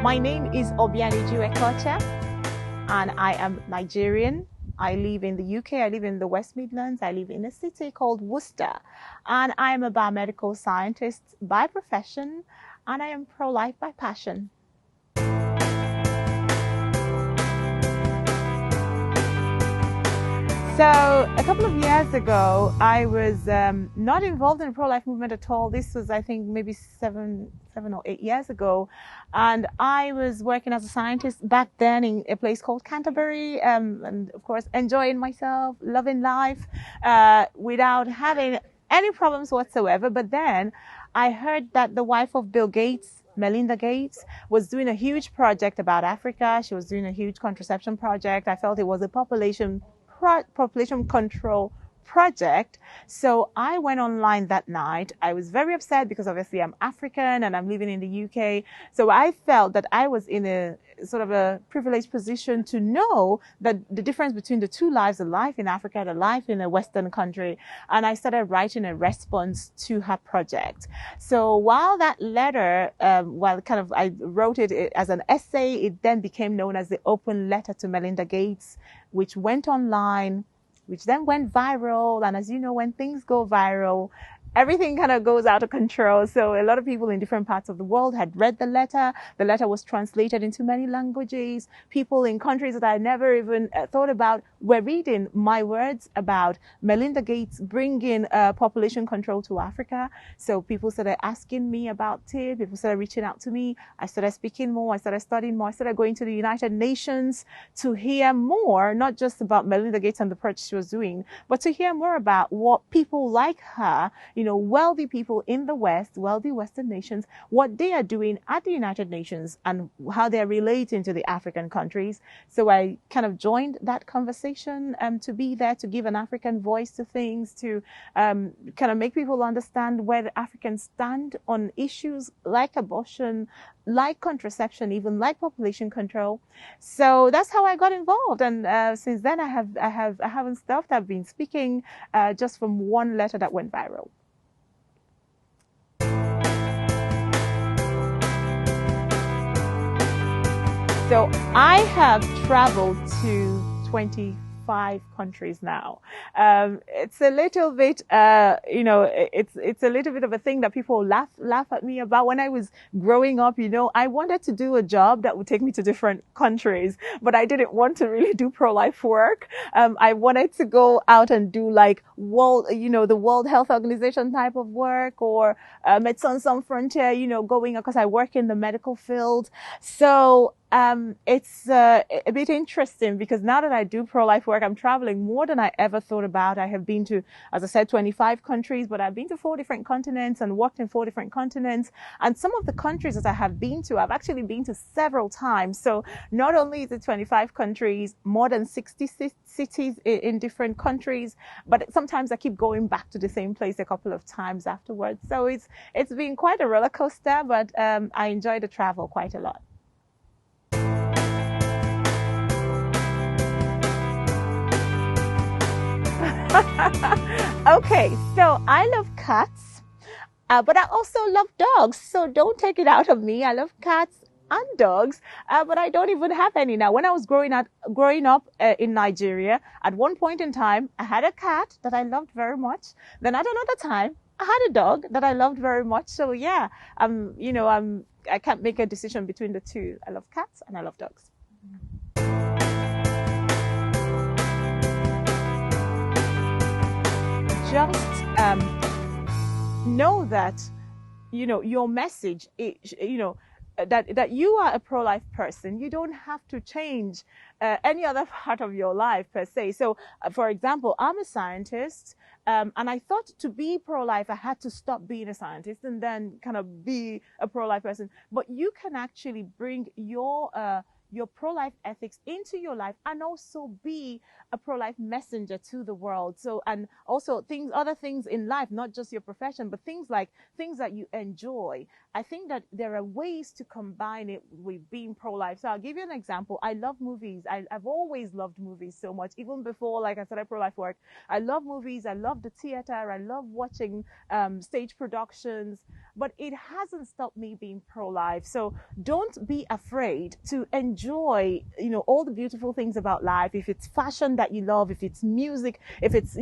My name is Obianuju Ekeocha, and I am Nigerian. I live in the UK. I live in the West Midlands. I live in a city called Worcester, and I am a biomedical scientist by profession, and I am pro-life by passion. So a couple of years ago, I was not involved in the pro-life movement at all. This was, I think, maybe seven or 8 years ago. And I was working as a scientist back then in a place called Canterbury, and of course, enjoying myself, loving life, without having any problems whatsoever. But then I heard that the wife of Bill Gates, Melinda Gates, was doing a huge project about Africa. She was doing a huge contraception project. I felt it was a population control project. So I went online that night. I was very upset because obviously I'm African and I'm living in the UK. So I felt that I was in a sort of a privileged position to know that the difference between the two lives, the life in Africa and the life in a Western country. And I started writing a response to her project. So while that letter, I wrote it as an essay, it then became known as the open letter to Melinda Gates, which went online, which then went viral. And as you know, when things go viral, everything kind of goes out of control. So a lot of people in different parts of the world had read the letter. The letter was translated into many languages. People in countries that I never even thought about were reading my words about Melinda Gates bringing population control to Africa. So people started asking me about it. People started reaching out to me. I started speaking more. I started studying more. I started going to the United Nations to hear more, not just about Melinda Gates and the project she was doing, but to hear more about what people like her, wealthy people in the West, wealthy Western nations, what they are doing at the United Nations and how they're relating to the African countries. So I kind of joined that conversation to be there, to give an African voice to things, to kind of make people understand where the Africans stand on issues like abortion, like contraception, even like population control. So that's how I got involved. And since then, I haven't stopped. I've been speaking just from one letter that went viral. So I have traveled to 25 countries now. It's a little bit, it's a little bit of a thing that people laugh at me about. When I was growing up, I wanted to do a job that would take me to different countries, but I didn't want to really do pro-life work. I wanted to go out and do like the World Health Organization type of work, or Médecins Sans Frontières, going, because I work in the medical field. So it's a bit interesting because now that I do pro-life work, I'm traveling more than I ever thought about. I have been to, as I said, 25 countries, but I've been to 4 different continents and worked in 4 different continents. And some of the countries that I have been to, I've actually been to several times. So not only is it 25 countries, more than 60 cities in different countries, but sometimes I keep going back to the same place a couple of times afterwards. So it's been quite a roller coaster, but I enjoy the travel quite a lot. Okay, so I love cats, but I also love dogs. So don't take it out of me. I love cats and dogs, but I don't even have any now. When I was growing up in Nigeria, at one point in time, I had a cat that I loved very much. Then at another time, I had a dog that I loved very much. So yeah, I can't make a decision between the two. I love cats and I love dogs. Just know that your message is, that you are a pro-life person. You don't have to change any other part of your life per se. So for example, I'm a scientist, and I thought to be pro-life I had to stop being a scientist and then kind of be a pro-life person. But you can actually bring your your pro-life ethics into your life and also be a pro-life messenger to the world. So, and also other things in life, not just your profession, but things that you enjoy. I think that there are ways to combine it with being pro-life. So I'll give you an example. I love movies. I've always loved movies so much, even before, like I started pro-life work. I love movies. I love the theater. I love watching stage productions, but it hasn't stopped me being pro-life. So don't be afraid to enjoy, all the beautiful things about life. If it's fashion that you love, if it's music, if it's,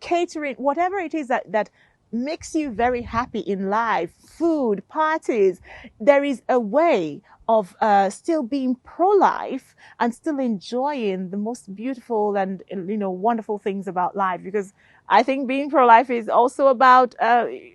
catering, whatever it is that makes you very happy in life, food, parties, there is a way of still being pro-life and still enjoying the most beautiful and wonderful things about life. Because I think being pro-life is also about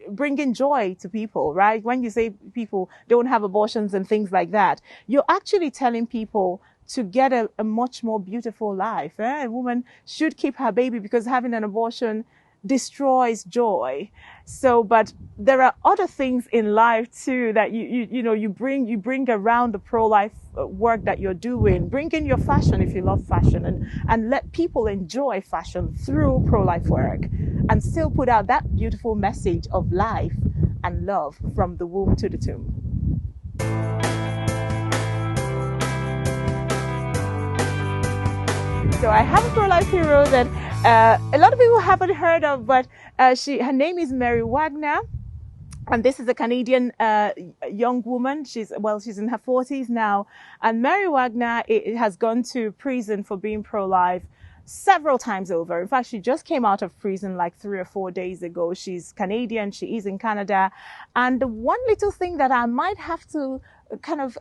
bringing joy to people, right? When you say people don't have abortions and things like that, you're actually telling people to get a much more beautiful life. A woman should keep her baby because having an abortion destroys joy. So, but there are other things in life too that you bring around the pro-life work that you're doing. Bring in your fashion if you love fashion, and let people enjoy fashion through pro-life work, and still put out that beautiful message of life and love from the womb to the tomb. So I have a pro-life hero that a lot of people haven't heard of, but her name is Mary Wagner. And this is a Canadian young woman. She's in her 40s now. And Mary Wagner has gone to prison for being pro-life several times over. In fact, she just came out of prison like 3 or 4 days ago. She's Canadian. She is in Canada. And the one little thing that I might have to kind of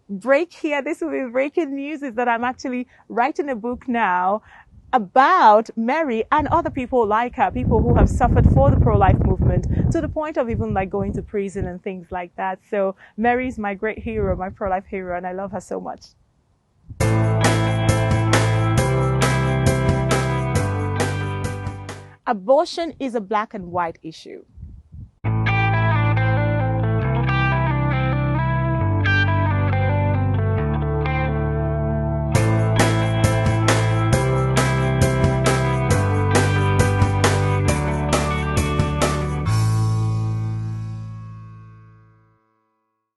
break here, this will be breaking news, is that I'm actually writing a book now about Mary and other people like her, people who have suffered for the pro-life movement to the point of even like going to prison and things like that. So Mary's my great hero, my pro-life hero, and I love her so much. Abortion is a black and white issue.